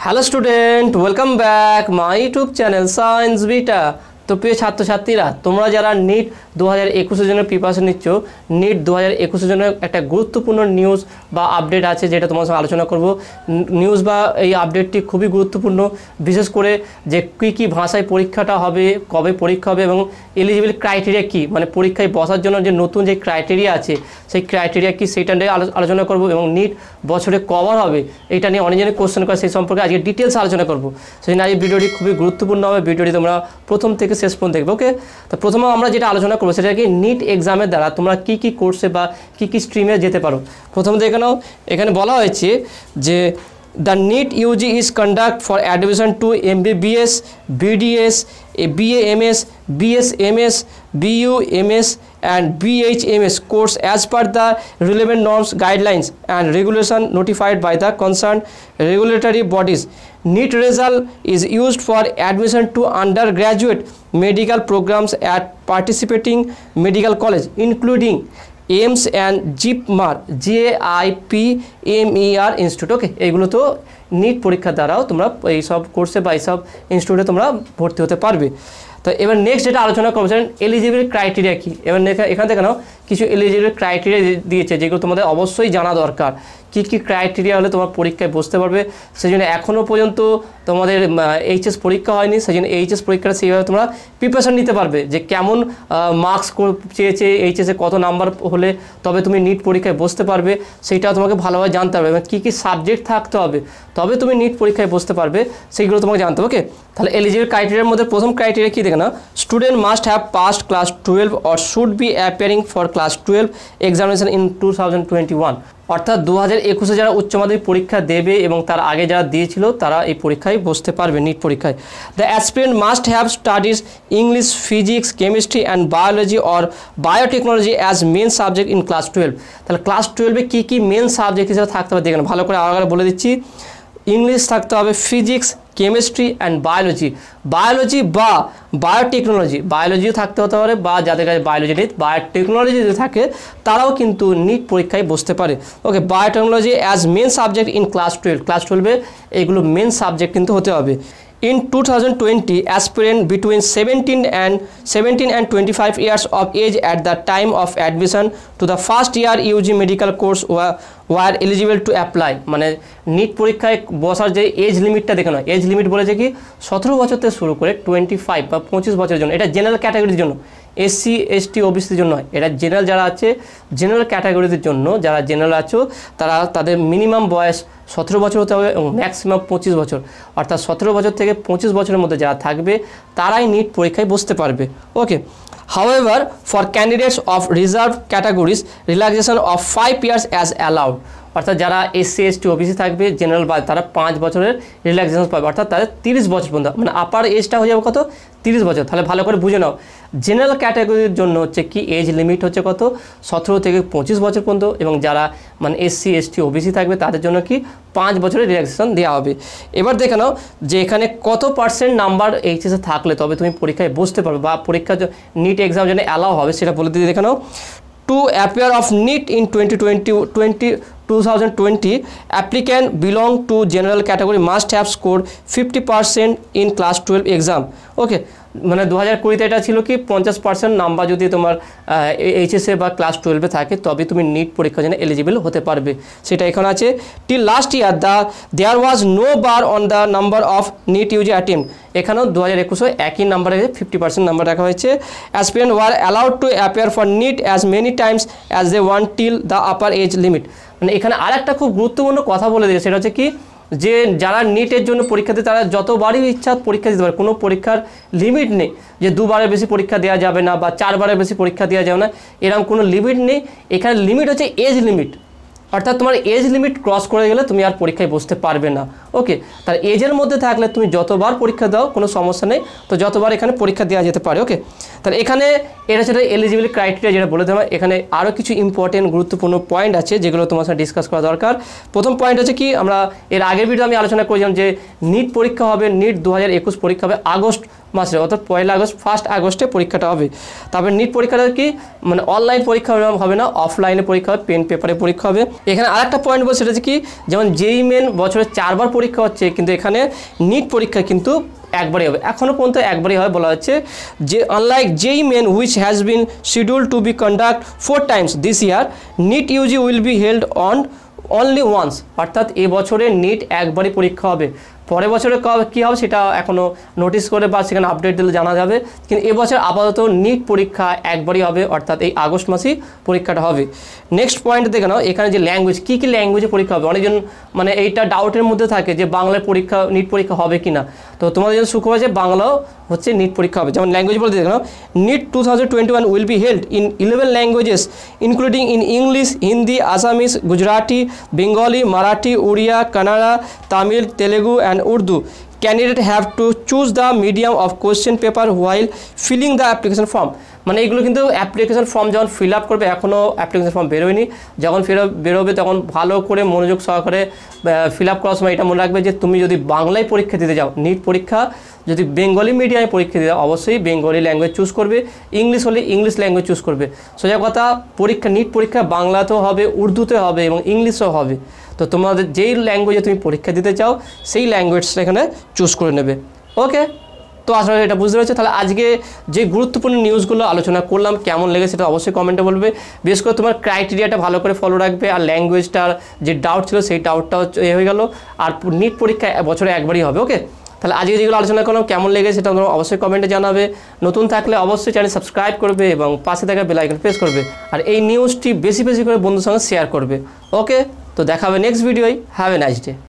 Hello student, welcome back my YouTube channel science beta. তো প্রিয় ছাত্রছাত্রীরা, তোমরা যারা নিট 2021-এর জন্য প্রিপারেশন নিচ্ছ, নিট 2021-এর জন্য একটা গুরুত্বপূর্ণ নিউজ বা আপডেট আছে যেটা তোমার সঙ্গে আলোচনা করব। নিউজ বা এই আপডেটটি খুবই গুরুত্বপূর্ণ, বিশেষ করে যে কী ভাষায় পরীক্ষাটা হবে, কবে পরীক্ষা হবে এবং এলিজিবল ক্রাইটেরিয়া কী, মানে পরীক্ষায় বসার জন্য যে নতুন যে ক্রাইটেরিয়া আছে সেই ক্রাইটেরিয়া কী সেইটা নিয়ে আলোচনা করব। এবং নিট বছরে কভার হবে এটা নিয়ে অনেকজনের কোশ্চেন করে, সেই সম্পর্কে আজকে ডিটেলস আলোচনা করব। সেই জন্য এই ভিডিওটি খুবই গুরুত্বপূর্ণ হবে। ভিডিওটি তোমরা প্রথম থেকে শেষ পর্যন্ত দেখবে। ওকে, তো প্রথমে আমরা যেটা আলোচনা করবো সেটা কি, নিট এক্সামের দ্বারা তোমরা কী কী কোর্সে বা কী কী স্ট্রিমে যেতে পারো। প্রথমে দেখে নাও, এখানে বলা হয়েছে যে the NEET UG is conduct for admission to MBBS, BDS, BAMS, BSMS, BUMS and BHMS course as per the relevant norms, guidelines and regulation notified by the concerned regulatory bodies. NEET result is used for admission to undergraduate medical programs at participating medical college including AIIMS and JIPMER JIPMER institute. Okay, এইগুলো তো NEET পরীক্ষার দ্বারাও তোমরা এইসব কোর্সে বা এইসব ইনস্টিটিউটে তোমরা ভর্তি হতে পারবে। তো এবার নেক্সট যেটা আলোচনা করছেন, এলিজিবল ক্রাইটেরিয়া কী। এবার এখান থেকে নাও কিছু এলিজিবল ক্রাইটেরিয়া দিয়েছে যেগুলো তোমাদের অবশ্যই জানা দরকার। কী কী ক্রাইটেরিয়া হলে তোমার পরীক্ষায় বসতে পারবে। সেই জন্য এখনও পর্যন্ত তোমাদের এইচএস পরীক্ষা হয়নি, সেই জন্য এইচএস পরীক্ষাটা সেইভাবে তোমরা প্রিপারেশন নিতে পারবে যে কেমন মার্কস চেয়েছে, এইচএসে কত নাম্বার হলে তবে তুমি নিট পরীক্ষায় বসতে পারবে, সেইটাও তোমাকে ভালোভাবে জানতে হবে। এবং কী কী সাবজেক্ট থাকতে হবে তবে তুমি নিট পরীক্ষায় বসতে পারবে, সেইগুলো তোমাকে জানতে হবে। ওকে, তাহলে এলিজিবল ক্রাইটেরিয়ার মধ্যে প্রথম ক্রাইটেরিয়া কী দেখে না, student must have passed class 12 or should be appearing for class 12 examination in 2021। অর্থাৎ 2021-এ যারা উচ্চ মাধ্যমিক পরীক্ষা দেবে এবং তার আগে যারা দিয়েছিল তারা এই পরীক্ষায় বসতে পারবে, নিট পরীক্ষায়। The aspirant must have studies English, physics, chemistry and biology or biotechnology as main subject in class 12। তাহলে ক্লাস 12-এ কী কী মেন সাবজেক্ট হিসেবে থাকতে হবে দেখেন, ভালো করে আগে বলে দিচ্ছি। ইংলিশ থাকতে হবে, ফিজিক্স, কেমিস্ট্রি অ্যান্ড বায়োলজি বা বায়োলজিও থাকতে হতে পারে, বা যাদের কাছে বায়োলজি নেই বায়োটেকনোলজি যদি থাকে তারাও কিন্তু নিট পরীক্ষায় বসতে পারে। Okay, biotechnology as main subject in class 12। Class 12-এ এগুলো মেন সাবজেক্ট কিন্তু হতে হবে। In 2020, aspirant between 17 and 25 years of age at the time of admission to the first year UG medical course were eligible to apply। মানে NEET পরীক্ষায় বসার যে age লিমিটটা দেখে নয়, এজ লিমিট বলেছে কি 17 বছর থেকে শুরু করে 25 বা 25 বছরের জন্য। এটা জেনারেল ক্যাটাগরির জন্য, SC ST OBCর জন্য নয়, এটা জেনারেল যারা আছে জেনারেল ক্যাটাগরিদের জন্য। যারা জেনারেল আছো তাদের মিনিমাম বয়স 17 বছর হতে হবে এবং ম্যাক্সিমাম 25 বছর। অর্থাৎ 17 বছর থেকে 25 বছরের মধ্যে যারা থাকবে তারাই নিট পরীক্ষায় বসতে পারবে। ওকে, however for candidates of reserved categories relaxation of 5 years as allowed। অর্থাৎ যারা SC ST OBC থাকবে জেনারেল বা তারা 5 বছরের রিল্যাক্সেশন পাবে, অর্থাৎ তাদের 30 বছর পর্যন্ত, মানে আপার এজটা হয়ে যাবে কত, 30 বছর। তাহলে ভালো করে বুঝে নাও, জেনারেল ক্যাটাগরির জন্য হচ্ছে কি এজ লিমিট হচ্ছে কত, 17 থেকে 25 বছর পর্যন্ত। এবং যারা মানে SC ST OBC থাকবে তাদের জন্য কি 5 বছরের রিল্যাক্সেশন দেওয়া হবে। এবার দেখে নাও যে এখানে কত % নাম্বার এইচএসে থাকলে তবে তুমি পরীক্ষায় বসতে পারবে বা পরীক্ষা নিট এক্সাম জন্য অ্যালাউ হবে সেটা বলে দিয়ে দেখে নাও। To appear of NEET in 2020 applicant belong to general category must have scored 50% in class 12 exam। ওকে, মানে 2020-তে এটা ছিল কি 50% নাম্বার যদি তোমার এইচএসএ বা ক্লাস 12-এ থাকে তবে তুমি নিট পরীক্ষার জন্য এলিজিবল হতে পারবে, সেটা এখন আছে। Till last year there was no bar on the number of NEET UG attempt. এখানেও 2021-এ একই নাম্বারে 50% নাম্বার রাখা হয়েছে। Aspirant were allowed to appear for NEET as many times as they want till the upper age limit. মানে এখানে আরেকটা খুব গুরুত্বপূর্ণ কথা বলে দিয়েছে, সেটা হচ্ছে কি যে যারা নিটের জন্য পরীক্ষা দেয় তারা যতবারই ইচ্ছা পরীক্ষা দিতে পারে, কোনো পরীক্ষার লিমিট নেই যে 2 বারের বেশি পরীক্ষা দেওয়া যাবে না বা 4 বারের বেশি পরীক্ষা দেওয়া যাবে না, এরকম কোনো লিমিট নেই। এখানে লিমিট হচ্ছে এজ লিমিট, অর্থাৎ তোমার এজ লিমিট ক্রস করে গেলে তুমি আর পরীক্ষায় বসতে পারবে না। ওকে, তার এজের মধ্যে থাকলে তুমি যতবার পরীক্ষা দাও কোনো সমস্যা নেই, তো যতবার এখানে পরীক্ষা দেওয়া যেতে পারে। ওকে, তাহলে এখানে এটা সেটা এলিজিবল ক্রাইটেরিয়া যেটা বলে দেওয়া। এখানে আরও কিছু ইম্পর্টেন্ট গুরুত্বপূর্ণ পয়েন্ট আছে যেগুলো তোমার সাথে ডিসকাস করা দরকার। প্রথম পয়েন্ট হচ্ছে কি, আমরা এর আগের ভিডিও আমি আলোচনা করেছিলাম যে নিট পরীক্ষা হবে, নিট 2021 পরীক্ষা হবে আগস্ট মাসে, অর্থাৎ 1 আগস্ট 1 আগস্টে পরীক্ষাটা হবে। তারপরে নিট পরীক্ষাটা কি মানে অনলাইন পরীক্ষা হবে না, অফলাইনে পরীক্ষা হবে, পেন পেপারে পরীক্ষা হবে। এখানে আরেকটা পয়েন্ট বলছে সেটা হচ্ছে কি, যেমন জেই মেন বছরে 4 বার পরীক্ষা হচ্ছে, কিন্তু এখানে নিট পরীক্ষা কিন্তু একবারই হবে, এখনও পর্যন্ত একবারই হয় বলা হচ্ছে। যে unlike JEE Main which has been schedule to be conduct 4 times this year, NEET UG will be held on only once. অর্থাৎ এবছরে নিট একবারই পরীক্ষা হবে, পরের বছরে কী হবে সেটা এখনও নোটিস করে বা সেখানে আপডেট দিলে জানা যাবে, কিন্তু এবছর আপাতত নিট পরীক্ষা একবারই হবে, অর্থাৎ এই আগস্ট মাসেই পরীক্ষাটা হবে। নেক্সট পয়েন্ট দেখে নাও, এখানে যে ল্যাঙ্গুয়েজ, কী কী ল্যাঙ্গুয়েজে পরীক্ষা হবে, অনেকজন মানে এইটা ডাউটের মধ্যে থাকে যে বাংলায় পরীক্ষা নিট পরীক্ষা হবে কি না। তো তোমাদের জন্য সুখবর যে বাংলাও হচ্ছে নিট পরীক্ষা হবে। যেমন ল্যাঙ্গুয়েজ বলতে দেখে নাও, NEET 2021 will be held in 11 languages including in English, Hindi, Assamese, Gujarati, Bengali, Marathi, Oriya, Kannada, Tamil, Telugu and Urdu. Candidate have to choose the medium of question paper while filling the application form. মানে এগুলো কিন্তু অ্যাপ্লিকেশন ফর্ম যখন ফিল আপ করবে, এখনও অ্যাপ্লিকেশন ফর্ম বেরোয়নি, যখন বেরোবে তখন ভালো করে মনোযোগ সহকারে ফিল আপ করার সময় এটা মনে রাখবে যে তুমি যদি বাংলায় পরীক্ষা দিতে যাও, নিট পরীক্ষা যদি বেঙ্গলি মিডিয়ামে পরীক্ষা দিতে যাও, অবশ্যই বেঙ্গলি ল্যাঙ্গুয়েজ চুজ করবে, ইংলিশ হলে ইংলিশ ল্যাঙ্গুয়েজ চুজ করবে। সোজা কথা, পরীক্ষা নিট পরীক্ষা বাংলাতেও হবে, উর্দুতে হবে এবং ইংলিশেও হবে। তো তোমাদের যেই ল্যাঙ্গুয়েজে তুমি পরীক্ষা দিতে চাও সেই ল্যাঙ্গুয়েজটা এখানে চুজ করে নেবে। ওকে, তো আসলে এটা বুঝতে পেরেছো। তাহলে আজকে যে গুরুত্বপূর্ণ নিউজগুলো আলোচনা করলাম কেমন লেগে সেটা অবশ্যই কমেন্টে বলবে। বিশেষ করে তোমার ক্রাইটেরিয়াটা ভালো করে ফলো রাখবে, আর ল্যাঙ্গুয়েজটার যে ডাউট ছিল সেই ডাউটটাও হয়ে গেল। আর নিট পরীক্ষা বছরে একবারই হবে। ওকে, তাহলে আজকে যেগুলো আলোচনা করলাম কেমন লেগে সেটা তোমরা অবশ্যই কমেন্টে জানাবে। নতুন থাকলে অবশ্যই চ্যানেল সাবস্ক্রাইব করবে এবং পাশে থাকা বেল আইকন প্রেস করবে, আর এই নিউজটি বেশি বেশি করে বন্ধুর সঙ্গে শেয়ার করবে। ওকে, তো দেখা হবে নেক্সট ভিডিওয়। Have a nice day.